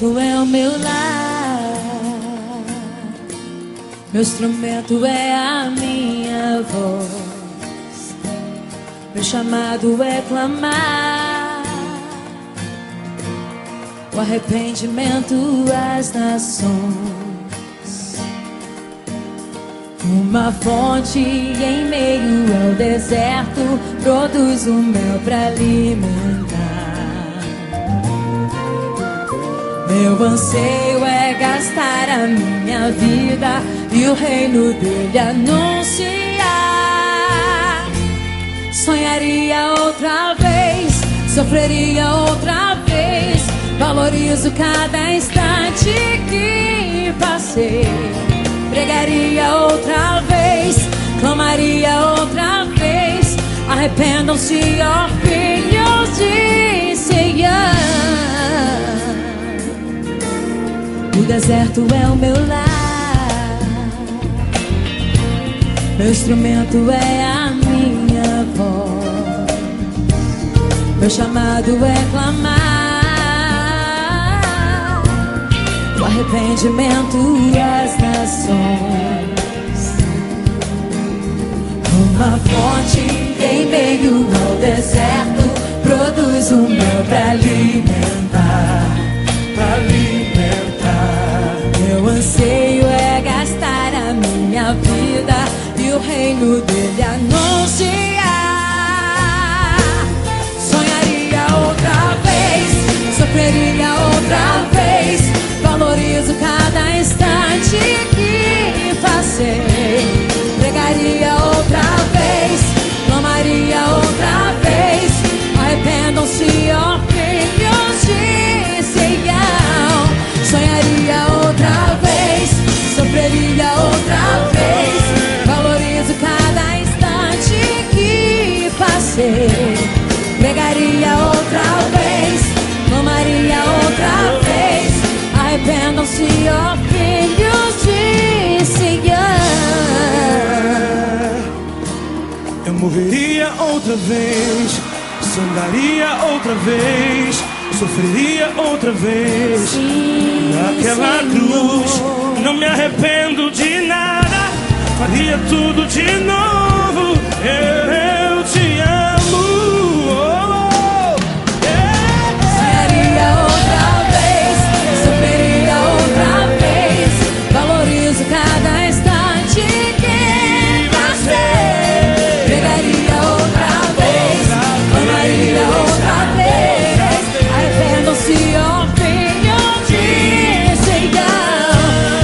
quarto é o meu lar, meu instrumento é a minha voz, meu chamado é clamar o arrependimento às nações. Uma fonte em meio ao deserto produz o mel pra alimentar. Meu anseio é gastar a minha vida e o reino dele anunciar. Sonharia outra vez, sofreria outra vez. Valorizo cada instante que passei. Pregaria outra vez, clamaria outra vez. Arrependam-se, ó filhos de Sião. O deserto é o meu lar, meu instrumento é a minha voz, meu chamado é clamar o arrependimento às nações. Uma fonte em meio ao deserto produz o mel pra alimentar, pra alimentar. Meu anseio é gastar a minha vida e o reino dele anunciar. Sonharia outra vez, sofreria outra vez. Valorizo cada instante que passei. Pregaria outra vez, clamaria outra vez. Arrependam-se, ó filhos de Sião. Sonharia outra vez, sofreria outra vez. Valorizo cada instante que passei. Pregaria outra vez, clamaria outra vez. Arrependam-se, ó filhos de Sião. Eu morreria outra vez, sangraria outra vez, sofreria outra vez. Sim, naquela Senhor. cruz. Não me arrependo de nada, faria tudo de novo. Eu te amo. Sonharia outra vez, sofreria outra vez. Valorizo cada instante que passei. Pregaria outra vez, clamaria outra vez. Arrependam-se, ó filhos de Sião.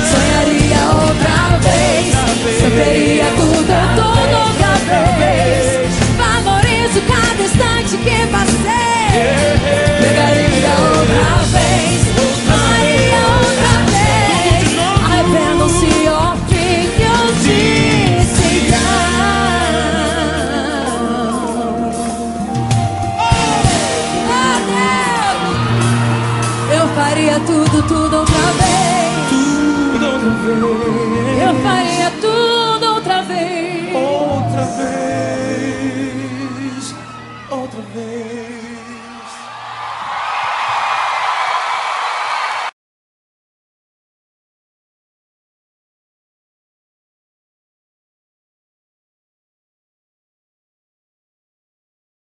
Sonharia outra vez, sofreria tudo outra vez. Valorizo cada instante que passei. Pregaria outra vez, clamaria outra vez. Arrependam-se, ó filhos de Sião. Oh Deus, eu faria tudo outra vez. Tudo outra vez. Eu faria